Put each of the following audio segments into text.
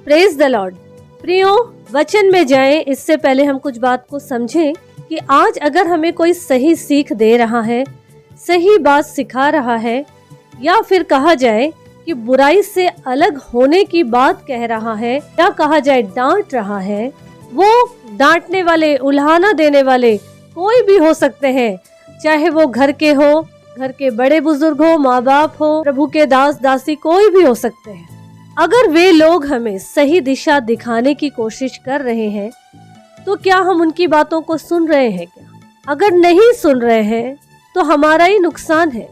Praise the Lord. प्रियो, वचन में जाएं इससे पहले हम कुछ बात को समझें कि आज अगर हमें कोई सही सीख दे रहा है, सही बात सिखा रहा है, या फिर कहा जाए कि बुराई से अलग होने की बात कह रहा है, या कहा जाए डांट रहा है, वो डांटने वाले, उल्हाना देने वाले कोई भी हो सकते हैं। चाहे वो घर के हो, घर के बड़े बुजुर्ग हो, माँ बाप हो, प्रभु के दास दासी, कोई भी हो सकते हैं। अगर वे लोग हमें सही दिशा दिखाने की कोशिश कर रहे हैं तो क्या हम उनकी बातों को सुन रहे हैं क्या? अगर नहीं सुन रहे हैं तो हमारा ही नुकसान है।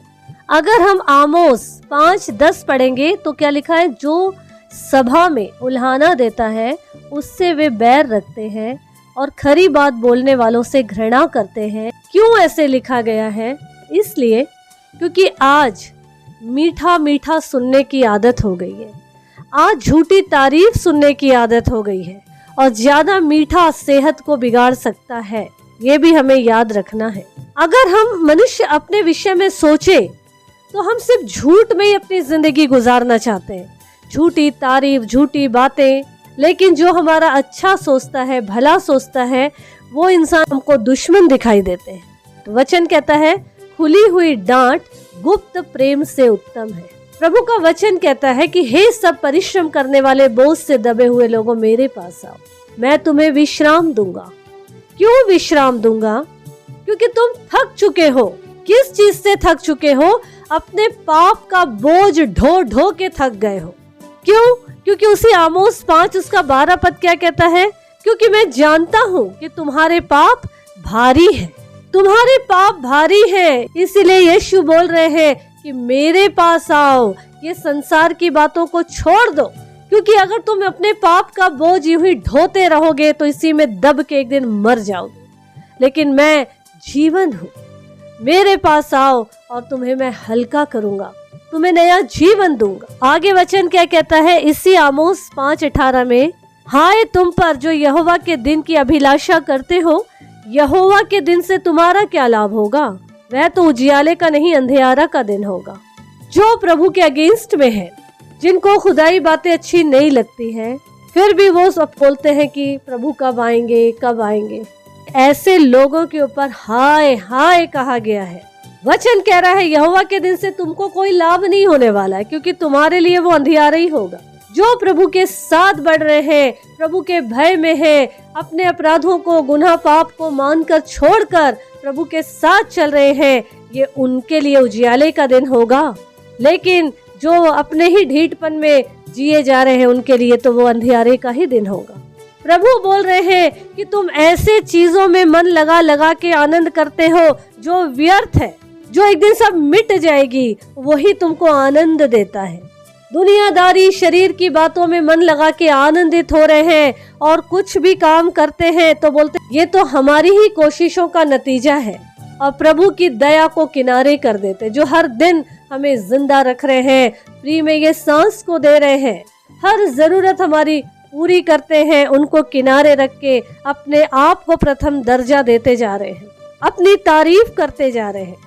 अगर हम आमोस 5:10 पढ़ेंगे तो क्या लिखा है? जो सभा में उल्हाना देता है उससे वे बैर रखते हैं और खरी बात बोलने वालों से घृणा करते हैं। क्यों ऐसे लिखा गया है? इसलिए क्योंकि आज मीठा मीठा सुनने की आदत हो गई है। आज झूठी तारीफ सुनने की आदत हो गई है और ज्यादा मीठा सेहत को बिगाड़ सकता है, ये भी हमें याद रखना है। अगर हम मनुष्य अपने विषय में सोचे तो हम सिर्फ झूठ में ही अपनी जिंदगी गुजारना चाहते हैं, झूठी तारीफ, झूठी बातें। लेकिन जो हमारा अच्छा सोचता है, भला सोचता है, वो इंसान हमको दुश्मन दिखाई देते हैं। तो वचन कहता है, खुली हुई डांट गुप्त प्रेम से उत्तम है। प्रभु का वचन कहता है कि हे सब परिश्रम करने वाले, बोझ से दबे हुए लोगों, मेरे पास आओ, मैं तुम्हें विश्राम दूंगा। क्यों विश्राम दूंगा? क्योंकि तुम थक चुके हो। किस चीज से थक चुके हो? अपने पाप का बोझ ढो ढो के थक गए हो। क्यों? क्योंकि उसी आमोस 5 उसका 12 पद क्या कहता है? क्योंकि मैं जानता हूँ कि तुम्हारे पाप भारी है। तुम्हारे पाप भारी है, इसीलिए यीशु बोल रहे हैं कि मेरे पास आओ, ये संसार की बातों को छोड़ दो। क्योंकि अगर तुम अपने पाप का बोझ यूं ही ढोते रहोगे तो इसी में दब के एक दिन मर जाओगे। लेकिन मैं जीवन हूँ, मेरे पास आओ और तुम्हें मैं हल्का करूंगा, तुम्हें नया जीवन दूंगा। आगे वचन क्या कहता है इसी आमोस 5:18 में? हाय तुम पर जो यहोवा के दिन की अभिलाषा करते हो, यहोवा के दिन से तुम्हारा क्या लाभ होगा? वह तो उजियाले का नहीं, अंधियारा का दिन होगा। जो प्रभु के अगेंस्ट में है, जिनको खुदाई बातें अच्छी नहीं लगती हैं, फिर भी वो सब बोलते हैं कि प्रभु कब आएंगे, कब आएंगे। ऐसे लोगों के ऊपर हाय हाय कहा गया है। वचन कह रहा है यहोवा के दिन से तुमको कोई लाभ नहीं होने वाला है, क्योंकि तुम्हारे लिए वो अंधियारा ही होगा। जो प्रभु के साथ बढ़ रहे हैं, प्रभु के भय में है, अपने अपराधों को, गुनाह पाप को मानकर छोड़कर प्रभु के साथ चल रहे हैं, ये उनके लिए उजियाले का दिन होगा। लेकिन जो अपने ही ढीठपन में जिए जा रहे हैं, उनके लिए तो वो अंधियारे का ही दिन होगा। प्रभु बोल रहे हैं कि तुम ऐसे चीजों में मन लगा लगा के आनंद करते हो जो व्यर्थ है, जो एक दिन सब मिट जाएगी, वही तुमको आनंद देता है। दुनियादारी, शरीर की बातों में मन लगा के आनंदित हो रहे हैं और कुछ भी काम करते हैं तो बोलते ये तो हमारी ही कोशिशों का नतीजा है, और प्रभु की दया को किनारे कर देते। जो हर दिन हमें जिंदा रख रहे हैं, फ्री में ये सांस को दे रहे हैं, हर जरूरत हमारी पूरी करते हैं, उनको किनारे रख के अपने आप को प्रथम दर्जा देते जा रहे हैं, अपनी तारीफ करते जा रहे हैं।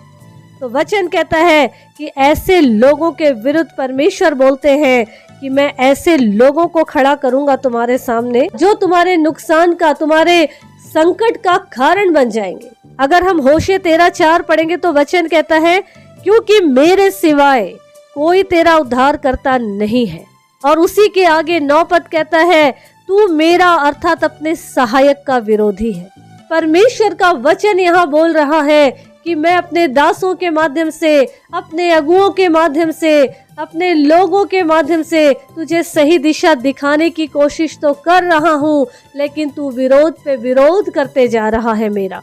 तो वचन कहता है कि ऐसे लोगों के विरुद्ध परमेश्वर बोलते हैं कि मैं ऐसे लोगों को खड़ा करूंगा तुम्हारे सामने, जो तुम्हारे नुकसान का, तुम्हारे संकट का कारण बन जाएंगे। अगर हम होशे 13:4 पढ़ेंगे तो वचन कहता है क्योंकि मेरे सिवाय कोई तेरा उद्धार करता नहीं है। और उसी के आगे 9 पद कहता है तू मेरा, अर्थात अपने सहायक का विरोधी है। परमेश्वर का वचन यहाँ बोल रहा है कि मैं अपने दासों के माध्यम से, अपने अगुओं के माध्यम से, अपने लोगों के माध्यम से तुझे सही दिशा दिखाने की कोशिश तो कर रहा हूँ, लेकिन तू विरोध पे विरोध करते जा रहा है मेरा,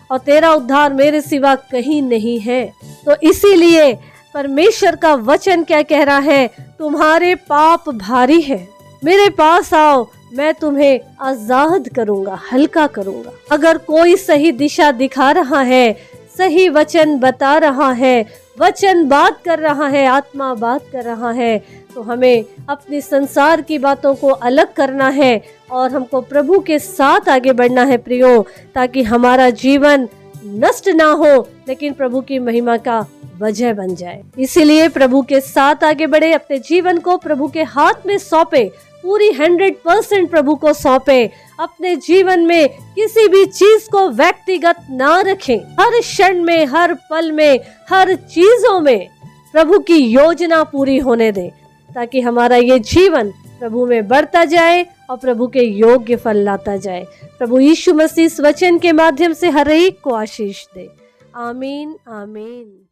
और तेरा उद्धार मेरे सिवा कहीं नहीं है। तो इसीलिए परमेश्वर का वचन क्या कह रहा है? तुम्हारे पाप भारी है, मेरे पास आओ, मैं तुम्हें आजाद करूंगा, हल्का करूंगा। अगर कोई सही दिशा दिखा रहा है, सही वचन बता रहा है, वचन बात कर रहा है, आत्मा बात कर रहा है, तो हमें अपनी संसार की बातों को अलग करना है और हमको प्रभु के साथ आगे बढ़ना है प्रियो, ताकि हमारा जीवन नष्ट ना हो लेकिन प्रभु की महिमा का वजह बन जाए। इसीलिए प्रभु के साथ आगे बढ़े, अपने जीवन को प्रभु के हाथ में सौंपे, पूरी 100% प्रभु को सौंपें। अपने जीवन में किसी भी चीज को व्यक्तिगत ना रखें। हर क्षण में, हर पल में, हर चीजों में प्रभु की योजना पूरी होने दें, ताकि हमारा ये जीवन प्रभु में बढ़ता जाए और प्रभु के योग्य फल लाता जाए। प्रभु यीशु मसीह इस वचन के माध्यम से हर एक को आशीष दे। आमीन, आमीन।